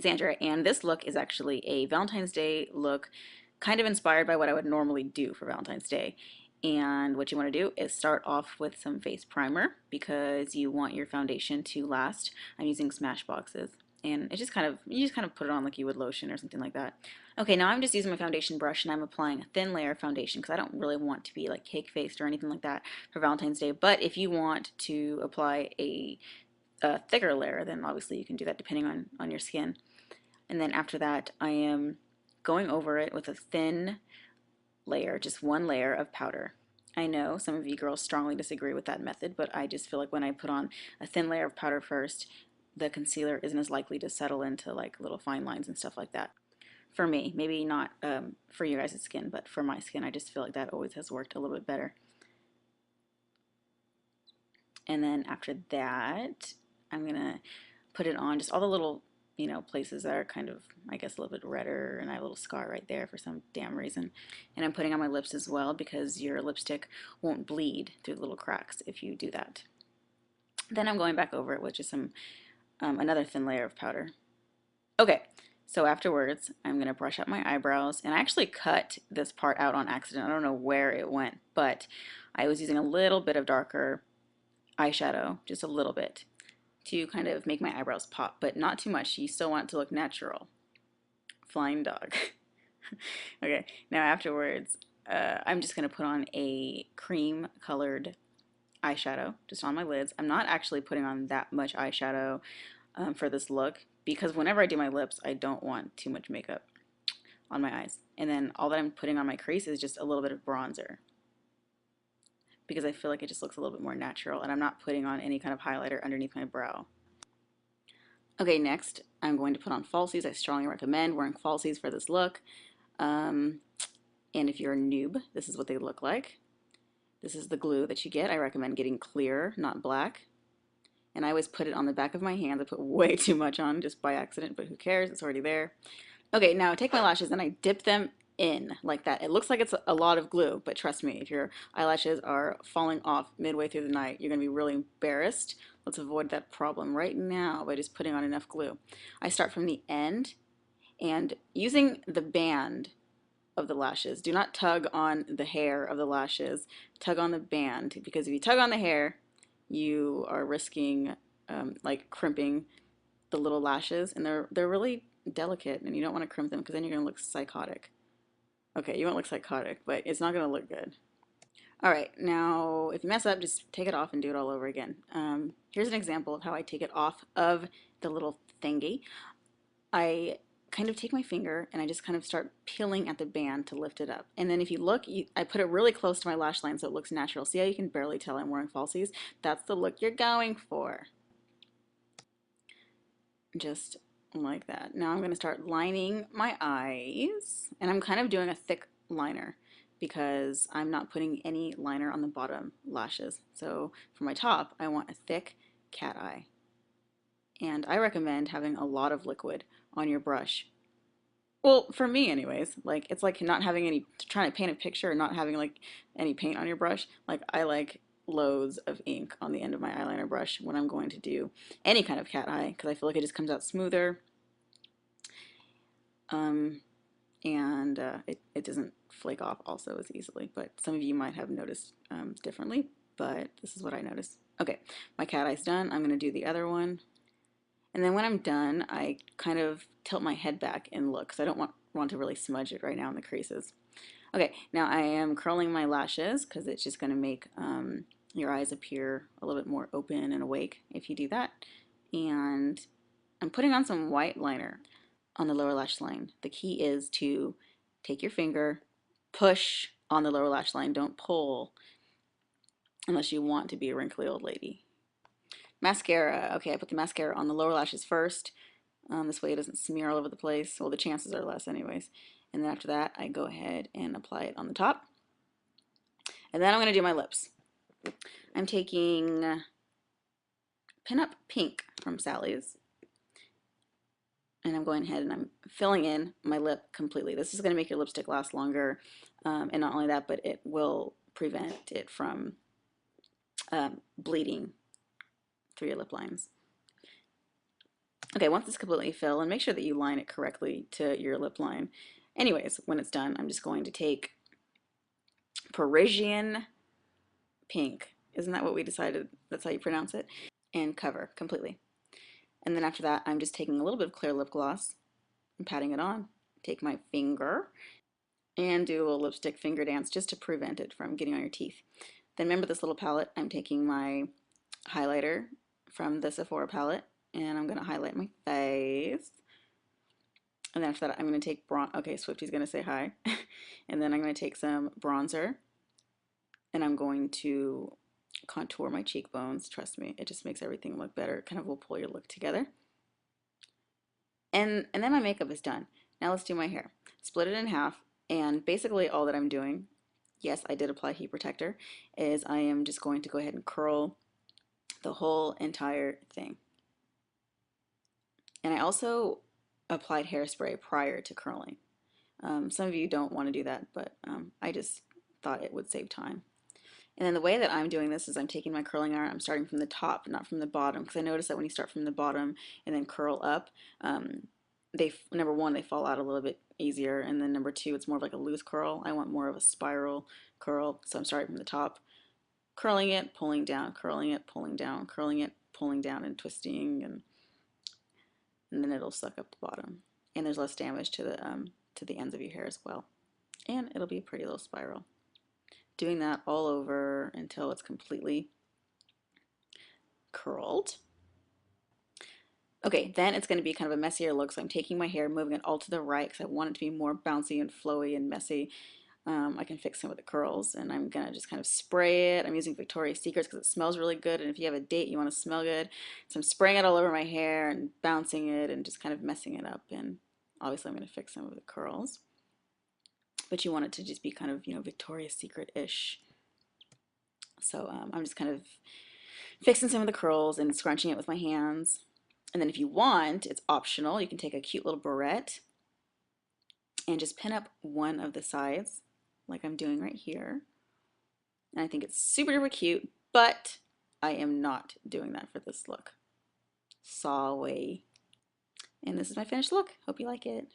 It's Andrea, and this look is actually a Valentine's Day look, kind of inspired by what I would normally do for Valentine's Day. And what you want to do is start off with some face primer because you want your foundation to last. I'm using Smashboxes, and it's just you just kind of put it on like you would lotion or something like that. Okay, now I'm just using my foundation brush and I'm applying a thin layer of foundation because I don't really want to be like cake faced or anything like that for Valentine's Day. But if you want to apply a thicker layer, then obviously you can do that depending on your skin. And then after that, I am going over it with a thin layer, just one layer of powder. I know some of you girls strongly disagree with that method, but I just feel like when I put on a thin layer of powder first, the concealer isn't as likely to settle into like little fine lines and stuff like that. For me, maybe not for you guys' skin, but for my skin, I just feel like that always has worked a little bit better. And then after that, I'm gonna put it on just all the little, places that are kind of, I guess, a little bit redder, and I have a little scar right there for some damn reason. And I'm putting on my lips as well because your lipstick won't bleed through the little cracks if you do that. Then I'm going back over it with just some another thin layer of powder. Okay, so afterwards, I'm gonna brush up my eyebrows, and I actually cut this part out on accident. I don't know where it went, but I was using a little bit of darker eyeshadow, just a little bit, to kind of make my eyebrows pop, but not too much. You still want it to look natural. Flying dog. Okay, now afterwards, I'm just going to put on a cream colored eyeshadow just on my lids. I'm not actually putting on that much eyeshadow for this look because whenever I do my lips, I don't want too much makeup on my eyes. And then all that I'm putting on my crease is just a little bit of bronzer because I feel like it just looks a little bit more natural, and I'm not putting on any kind of highlighter underneath my brow. Okay, next I'm going to put on falsies. I strongly recommend wearing falsies for this look. Um, and if you're a noob, this is what they look like. This is the glue that you get. I recommend getting clear, not black. And I always put it on the back of my hands. I put way too much on just by accident, but who cares? It's already there. Okay, now I take my lashes and I dip them in like that. It looks like it's a lot of glue, but trust me, if your eyelashes are falling off midway through the night, you're gonna be really embarrassed. Let's avoid that problem right now by just putting on enough glue. I start from the end and using the band of the lashes. Do not tug on the hair of the lashes. Tug on the band, because if you tug on the hair, you are risking like crimping the little lashes, and they're really delicate, and you don't want to crimp them because then you're gonna look psychotic. Okay, you won't look psychotic, but it's not gonna look good. All right, now if you mess up, just take it off and do it all over again. Here's an example of how I take it off of the little thingy. I kind of take my finger and I just kind of start peeling at the band to lift it up. And then if you look, I put it really close to my lash line so it looks natural. See how you can barely tell I'm wearing falsies? That's the look you're going for. Just like that. Now I'm going to start lining my eyes, and I'm kind of doing a thick liner because I'm not putting any liner on the bottom lashes. So for my top, I want a thick cat eye. And I recommend having a lot of liquid on your brush. Well, for me anyways, like it's like not having any, trying to paint a picture and not having like any paint on your brush. Like I like loads of ink on the end of my eyeliner brush when I'm going to do any kind of cat eye because I feel like it just comes out smoother, um, and it doesn't flake off also as easily. But some of you might have noticed differently, but this is what I noticed. Okay, my cat eye's done. I'm going to do the other one. And then when I'm done, I kind of tilt my head back and look because I don't want to really smudge it right now in the creases. Okay, now I am curling my lashes because it's just going to make your eyes appear a little bit more open and awake if you do that. And I'm putting on some white liner on the lower lash line. The key is to take your finger, push on the lower lash line. Don't pull unless you want to be a wrinkly old lady. Mascara. Okay, I put the mascara on the lower lashes first. This way it doesn't smear all over the place. Well, the chances are less anyways. And then after that, I go ahead and apply it on the top. And then I'm going to do my lips. I'm taking Pin-Up Pink from Sally's. And I'm going ahead and I'm filling in my lip completely. This is going to make your lipstick last longer. And not only that, but it will prevent it from bleeding through your lip lines. Okay, once it's completely filled, and make sure that you line it correctly to your lip line. Anyways, when it's done, I'm just going to take Parisian pink. Isn't that what we decided? That's how you pronounce it. And cover completely. And then after that, I'm just taking a little bit of clear lip gloss and patting it on. Take my finger and do a little lipstick finger dance just to prevent it from getting on your teeth. Then remember this little palette, I'm taking my highlighter from the Sephora palette and I'm going to highlight my face. And then after that, I'm going to take okay, Swifty's going to say hi. And then I'm going to take some bronzer and I'm going to contour my cheekbones. Trust me, it just makes everything look better. It kind of will pull your look together. And then my makeup is done. Now let's do my hair. Split it in half, and basically all that I'm doing, yes, I did apply heat protector, is I am just going to go ahead and curl the whole entire thing. And I also applied hairspray prior to curling. Some of you don't want to do that, but I just thought it would save time. And then the way that I'm doing this is I'm taking my curling iron, I'm starting from the top, not from the bottom, because I noticed that when you start from the bottom and then curl up, number one, they fall out a little bit easier, and then number two, it's more of like a loose curl. I want more of a spiral curl, so I'm starting from the top, curling it, pulling down, curling it, pulling down, curling it, pulling down, and twisting, and then it'll suck up the bottom. And there's less damage to the ends of your hair as well. And it'll be a pretty little spiral. Doing that all over until it's completely curled. Okay, then it's going to be kind of a messier look, so I'm taking my hair, moving it all to the right because I want it to be more bouncy and flowy and messy. I can fix some of the curls, and I'm going to just kind of spray it. I'm using Victoria's Secrets because it smells really good, and if you have a date, you want to smell good. So I'm spraying it all over my hair and bouncing it and just kind of messing it up, and obviously I'm going to fix some of the curls. But you want it to just be kind of, Victoria's Secret-ish. So I'm just kind of fixing some of the curls and scrunching it with my hands. And then if you want, it's optional. You can take a cute little barrette and just pin up one of the sides like I'm doing right here. And I think it's super duper cute, but I am not doing that for this look. Sorry. And this is my finished look. Hope you like it.